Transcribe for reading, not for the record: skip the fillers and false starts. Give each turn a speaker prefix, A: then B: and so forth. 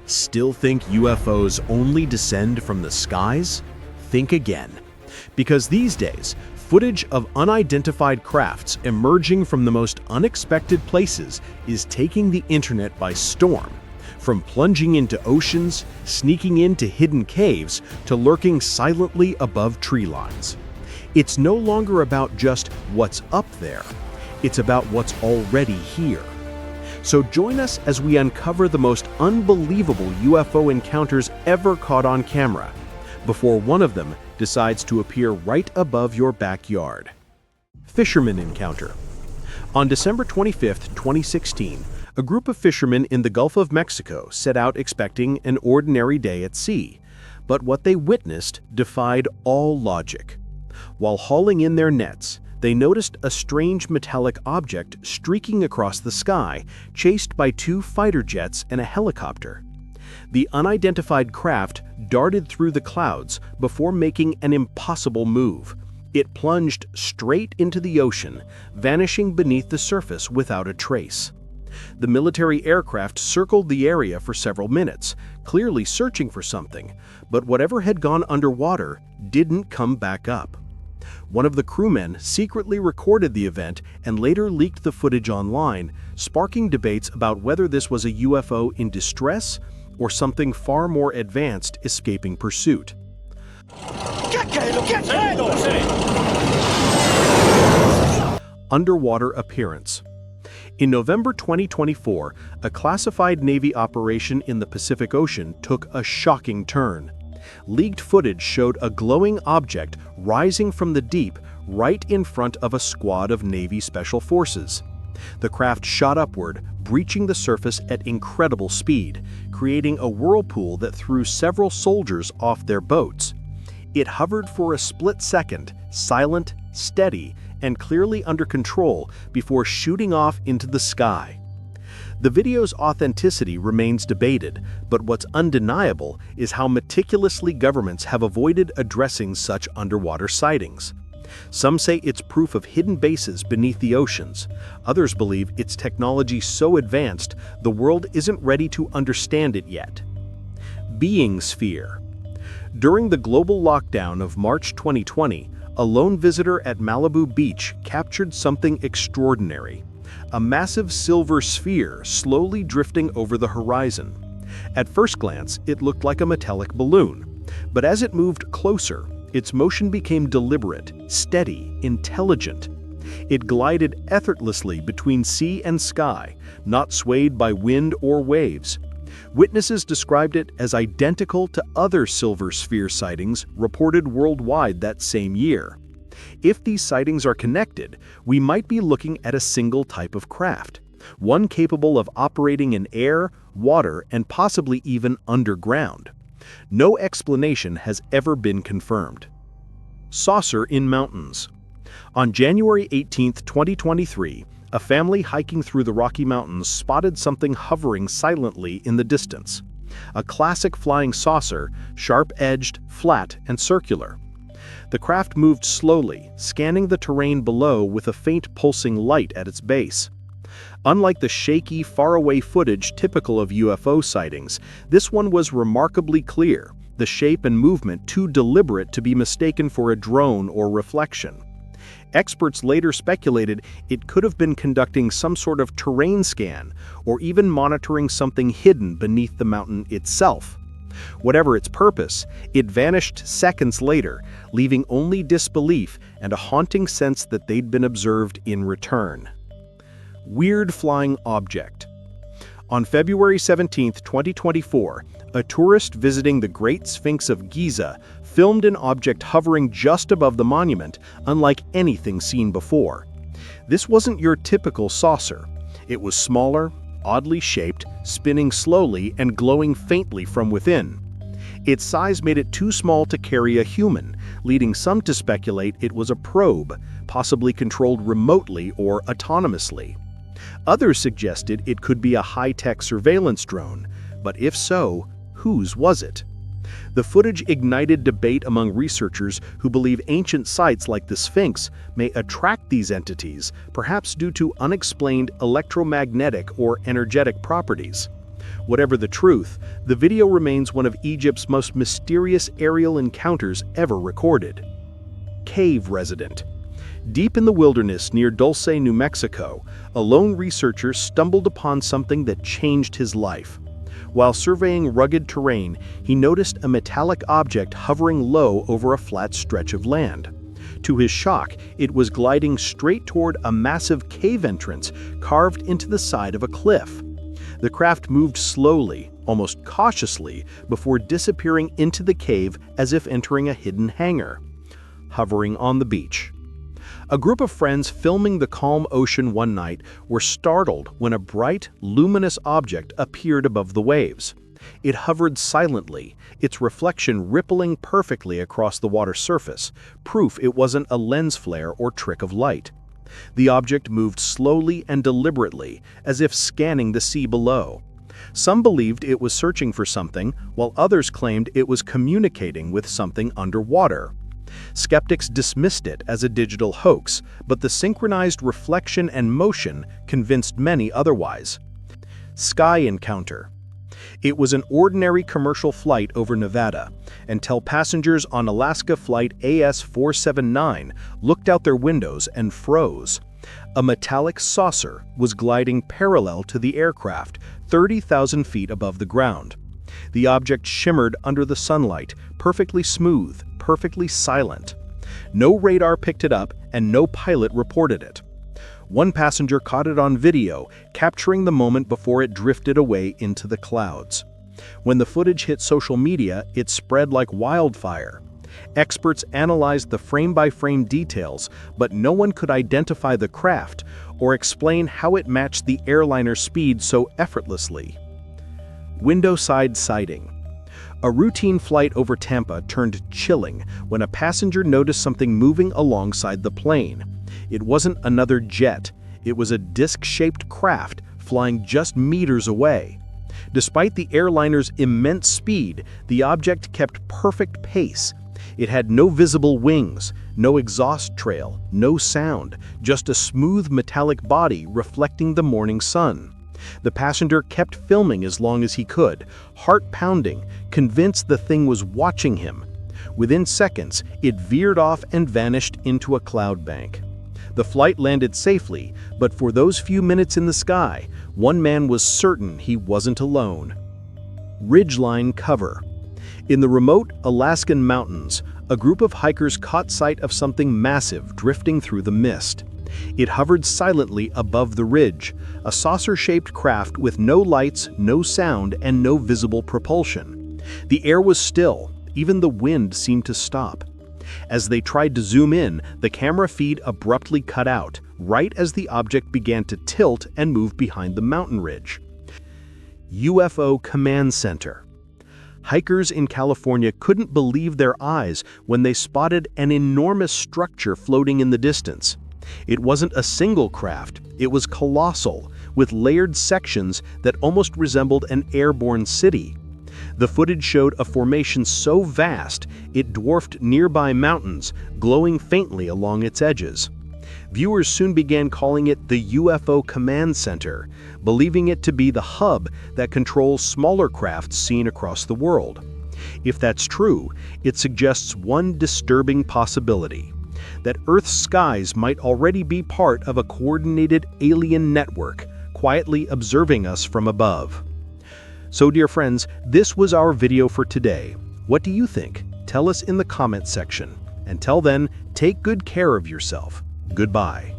A: Still think UFOs only descend from the skies? Think again. Because these days, footage of unidentified crafts emerging from the most unexpected places is taking the internet by storm. From plunging into oceans, sneaking into hidden caves, to lurking silently above tree lines. It's no longer about just what's up there. It's about what's already here. So join us as we uncover the most unbelievable UFO encounters ever caught on camera, before one of them decides to appear right above your backyard. Fisherman encounter. On December 25, 2016, a group of fishermen in the Gulf of Mexico set out expecting an ordinary day at sea, but what they witnessed defied all logic. While hauling in their nets, they noticed a strange metallic object streaking across the sky, chased by 2 fighter jets and a helicopter. The unidentified craft darted through the clouds before making an impossible move. It plunged straight into the ocean, vanishing beneath the surface without a trace. The military aircraft circled the area for several minutes, clearly searching for something, but whatever had gone underwater didn't come back up. One of the crewmen secretly recorded the event and later leaked the footage online, sparking debates about whether this was a UFO in distress or something far more advanced escaping pursuit. Underwater appearance. In November 2024, a classified Navy operation in the Pacific Ocean took a shocking turn. Leaked footage showed a glowing object rising from the deep right in front of a squad of Navy Special Forces. The craft shot upward, breaching the surface at incredible speed, creating a whirlpool that threw several soldiers off their boats. It hovered for a split second, silent, steady, and clearly under control before shooting off into the sky. The video's authenticity remains debated, but what's undeniable is how meticulously governments have avoided addressing such underwater sightings. Some say it's proof of hidden bases beneath the oceans. Others believe it's technology so advanced the world isn't ready to understand it yet. Being sphere. During the global lockdown of March 2020, a lone visitor at Malibu Beach captured something extraordinary. A massive silver sphere slowly drifting over the horizon. At first glance, it looked like a metallic balloon, but as it moved closer, its motion became deliberate, steady, intelligent. It glided effortlessly between sea and sky, not swayed by wind or waves. Witnesses described it as identical to other silver sphere sightings reported worldwide that same year. If these sightings are connected, we might be looking at a single type of craft, one capable of operating in air, water, and possibly even underground. No explanation has ever been confirmed. Saucer in mountains. On January 18, 2023, a family hiking through the Rocky Mountains spotted something hovering silently in the distance. A classic flying saucer, sharp-edged, flat, and circular. The craft moved slowly, scanning the terrain below with a faint pulsing light at its base. Unlike the shaky, faraway footage typical of UFO sightings, this one was remarkably clear, the shape and movement too deliberate to be mistaken for a drone or reflection. Experts later speculated it could have been conducting some sort of terrain scan, or even monitoring something hidden beneath the mountain itself. Whatever its purpose, it vanished seconds later, leaving only disbelief and a haunting sense that they'd been observed in return. Weird flying object. On February 17, 2024, a tourist visiting the Great Sphinx of Giza filmed an object hovering just above the monument, unlike anything seen before. This wasn't your typical saucer. It was smaller, oddly shaped, spinning slowly and glowing faintly from within. Its size made it too small to carry a human, leading some to speculate it was a probe, possibly controlled remotely or autonomously. Others suggested it could be a high-tech surveillance drone, but if so, whose was it? The footage ignited debate among researchers who believe ancient sites like the Sphinx may attract these entities, perhaps due to unexplained electromagnetic or energetic properties. Whatever the truth, the video remains one of Egypt's most mysterious aerial encounters ever recorded. Cave resident. Deep in the wilderness near Dulce, New Mexico, a lone researcher stumbled upon something that changed his life. While surveying rugged terrain, he noticed a metallic object hovering low over a flat stretch of land. To his shock, it was gliding straight toward a massive cave entrance carved into the side of a cliff. The craft moved slowly, almost cautiously, before disappearing into the cave as if entering a hidden hangar. Hovering on the beach. A group of friends filming the calm ocean one night were startled when a bright, luminous object appeared above the waves. It hovered silently, its reflection rippling perfectly across the water surface, proof it wasn't a lens flare or trick of light. The object moved slowly and deliberately, as if scanning the sea below. Some believed it was searching for something, while others claimed it was communicating with something underwater. Skeptics dismissed it as a digital hoax, but the synchronized reflection and motion convinced many otherwise. Sky encounter. It was an ordinary commercial flight over Nevada, until passengers on Alaska Flight AS-479 looked out their windows and froze. A metallic saucer was gliding parallel to the aircraft, 30,000 feet above the ground. The object shimmered under the sunlight, perfectly smooth, perfectly silent. No radar picked it up, and no pilot reported it. One passenger caught it on video, capturing the moment before it drifted away into the clouds. When the footage hit social media, it spread like wildfire. Experts analyzed the frame-by-frame details, but no one could identify the craft or explain how it matched the airliner's speed so effortlessly. Window-side sighting. A routine flight over Tampa turned chilling when a passenger noticed something moving alongside the plane. It wasn't another jet, it was a disc-shaped craft flying just meters away. Despite the airliner's immense speed, the object kept perfect pace. It had no visible wings, no exhaust trail, no sound, just a smooth metallic body reflecting the morning sun. The passenger kept filming as long as he could, heart pounding, convinced the thing was watching him. Within seconds, it veered off and vanished into a cloud bank. The flight landed safely, but for those few minutes in the sky, one man was certain he wasn't alone. Ridgeline cover. In the remote Alaskan mountains, a group of hikers caught sight of something massive drifting through the mist. It hovered silently above the ridge, a saucer-shaped craft with no lights, no sound, and no visible propulsion. The air was still, even the wind seemed to stop. As they tried to zoom in, the camera feed abruptly cut out, right as the object began to tilt and move behind the mountain ridge. UFO Command Center. Hikers in California couldn't believe their eyes when they spotted an enormous structure floating in the distance. It wasn't a single craft, it was colossal, with layered sections that almost resembled an airborne city. The footage showed a formation so vast, it dwarfed nearby mountains, glowing faintly along its edges. Viewers soon began calling it the UFO Command Center, believing it to be the hub that controls smaller crafts seen across the world. If that's true, it suggests one disturbing possibility: that Earth's skies might already be part of a coordinated alien network, quietly observing us from above. So, dear friends, this was our video for today. What do you think? Tell us in the comments section. Until then, take good care of yourself. Goodbye.